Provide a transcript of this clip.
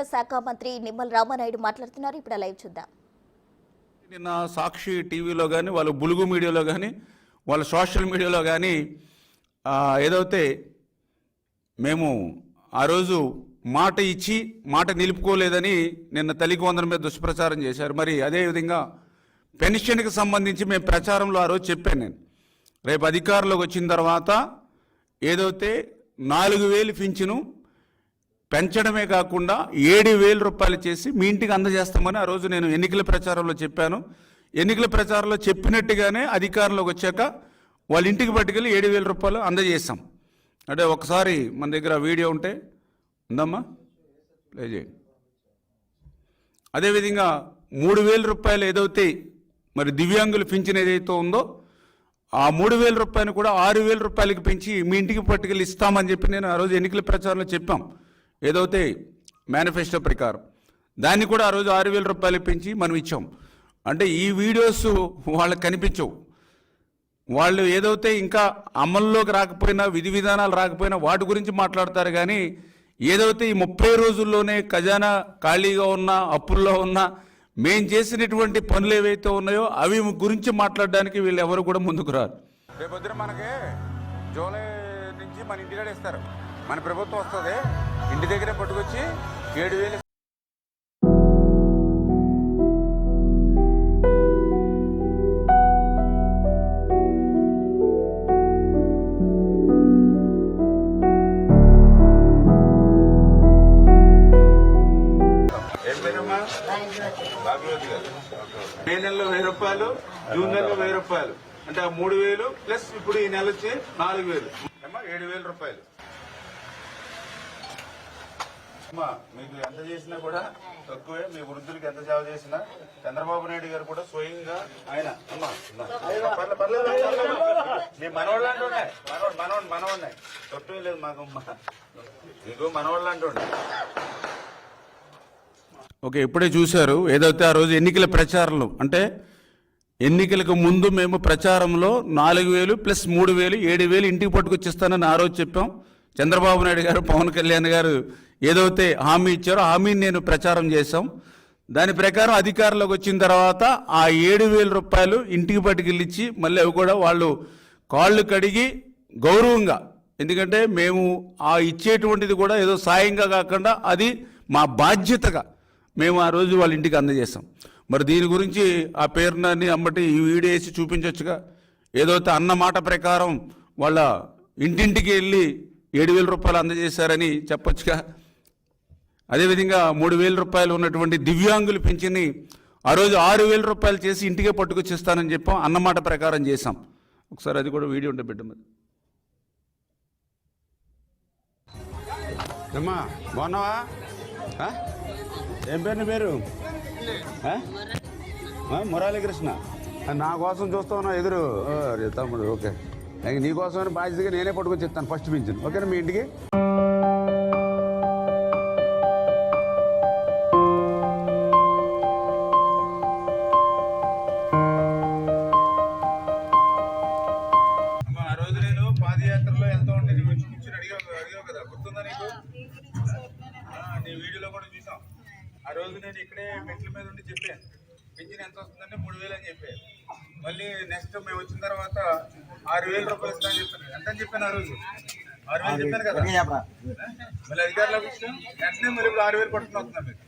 జలవనరుల శాఖ మంత్రి నిమ్మల రామానాయుడు మాట్లాడుతున్నారు. ఇప్పుడు లైవ్ చూద్దాం. నిన్న సాక్షి టీవీలో కానీ వాళ్ళ బులుగు మీడియాలో కానీ వాళ్ళ సోషల్ మీడియాలో కానీ ఏదైతే మేము ఆ రోజు మాట ఇచ్చి మాట నిలుపుకోలేదని నిన్న తల్లికి వందనం మీద దుష్ప్రచారం చేశారు. మరి అదేవిధంగా పెన్షన్కి సంబంధించి మేము ప్రచారంలో ఆ రోజు చెప్పాను. నేను రేపు అధికారంలోకి వచ్చిన తర్వాత ఏదైతే 4,000 పింఛను పెంచడమే కాకుండా 7,000 రూపాయలు చేసి మీ ఇంటికి అందజేస్తామని ఆ రోజు నేను ఎన్నికల ప్రచారంలో చెప్పాను. ఎన్నికల ప్రచారంలో చెప్పినట్టుగానే అధికారంలోకి వచ్చాక వాళ్ళ ఇంటికి పట్టుకెళ్ళి 7,000 రూపాయలు అందజేస్తాం. అంటే ఒకసారి మన దగ్గర వీడియో ఉంటే ఉందమ్మా, ప్లే చేయండి. అదేవిధంగా 3,000 రూపాయలు ఏదైతే మరి దివ్యాంగులు పింఛన్ ఏదైతే ఉందో ఆ 3,000 రూపాయలు కూడా 6,000 రూపాయలకి పెంచి మీ ఇంటికి పట్టుకెళ్ళి ఇస్తామని చెప్పి నేను ఆ రోజు ఎన్నికల ప్రచారంలో చెప్పాం. ఏదైతే మేనిఫెస్టో ప్రకారం దాన్ని కూడా ఆ రోజు 6,000 రూపాయలు పెంచి మనం ఇచ్చాం. అంటే ఈ వీడియోస్ వాళ్ళకి కనిపించవు. వాళ్ళు ఏదైతే ఇంకా అమల్లోకి రాకపోయినా విధి విధానాలు రాకపోయినా వాటి గురించి మాట్లాడతారు. కానీ ఏదైతే ఈ 30 రోజుల్లోనే ఖజానా ఖాళీగా ఉన్న అప్పుల్లో ఉన్న మేం చేసినటువంటి పనులు ఏవైతే ఉన్నాయో అవి గురించి మాట్లాడడానికి వీళ్ళు ఎవరు కూడా ముందుకు రారు. రేపొద్దున మనకి జూలై నుంచి మన ఇంటికాడ ఇస్తారు. మన ప్రభుత్వం వస్తుంది, ఇంటి దగ్గరే పట్టుకొచ్చి 7,000. మే నెలలో 1,000 రూపాయలు, జూన్ నెలలో 1,000 రూపాయలు, అంటే 3,000 ప్లస్ ఇప్పుడు ఈ నెల వచ్చి 4,000 7,000 రూపాయలు. మీకు ఎంత చేసినా కూడా తక్కువే. మీ వృద్ధులకి ఎంత సేవ చేసినా చంద్రబాబు నాయుడు గారు కూడా స్వయంగా ఆయన మీ మనవాళ్ళు అంటుండే, మనవాడినాయి తక్కువే లేదు మాకు, మీకు మనవాళ్ళు అంటుండే. ఓకే, ఇప్పుడే చూశారు ఏదైతే ఆ రోజు ఎన్నికల ప్రచారంలో, అంటే ఎన్నికలకు ముందు మేము ప్రచారంలో 4,000 ప్లస్ 3,000 7,000 ఇంటికి పట్టుకొచ్చిస్తానని ఆ రోజు చెప్పాం. చంద్రబాబు నాయుడు గారు పవన్ కళ్యాణ్ గారు ఏదైతే హామీ ఇచ్చారో హామీని నేను ప్రచారం చేశాం. దాని ప్రకారం అధికారంలోకి వచ్చిన తర్వాత ఆ 7,000 రూపాయలు ఇంటికి పట్టుకెళ్ళిచ్చి మళ్ళీ అవి కూడా వాళ్ళు కాళ్ళు కడిగి గౌరవంగా, ఎందుకంటే మేము ఆ ఇచ్చేటువంటిది కూడా ఏదో సాయంగా కాకుండా అది మా బాధ్యతగా మేము ఆ రోజు వాళ్ళ ఇంటికి అందజేస్తాం. మరి దీని గురించి ఆ పేరుని అమ్మటి ఈ వీడియో వేసి చూపించవచ్చుగా. ఏదైతే అన్న మాట ప్రకారం వాళ్ళ ఇంటింటికి వెళ్ళి 7,000 రూపాయలు అందజేశారని చెప్పొచ్చుగా. అదేవిధంగా 3,000 రూపాయలు ఉన్నటువంటి దివ్యాంగులు పింఛని ఆ రోజు 6,000 రూపాయలు చేసి ఇంటికే పట్టుకొచ్చిస్తానని చెప్పాం. అన్నమాట ప్రకారం చేశాం. ఒకసారి అది కూడా వీడియో ఉంటే బిడ్డ. మరి అమ్మా బాగున్నావా? ఏం పేరు నీ పేరు? మురళీకృష్ణ. నా కోసం చూస్తావున్నా ఎదురు తమ్ముడు. ఓకే, నీ కోసమని బాధ్యతగా నేనే పట్టుకొచ్చి ఇస్తాను ఫస్ట్ పింఛన్. ఓకేనా మీ ఇంటికి? ఆ రోజు నేను పాదయాత్రలో వెళ్తూ ఉంటే కూర్చొని అడిగావు కదా, గుర్తుందా నీకు? నీ వీడియోలో కూడా చూసాం. ఆ రోజు నేను ఇక్కడే మెట్ల మీద ఉండి చెప్పాను పింఛన్ ఎంత వస్తుందంటే 3,000 అని చెప్పాను. మళ్ళీ నెక్స్ట్ మేము వచ్చిన తర్వాత 6,000 రూపాయలు ఇస్తానని చెప్పాను. ఎంత అని చెప్పాను ఆ రోజు? 6,000 చెప్పాను కదా. మళ్ళీ అధికారులకు వచ్చాం వెంటనే మళ్ళీ ఇప్పుడు 6,000 పట్టుకుని వస్తున్నాం. మీకు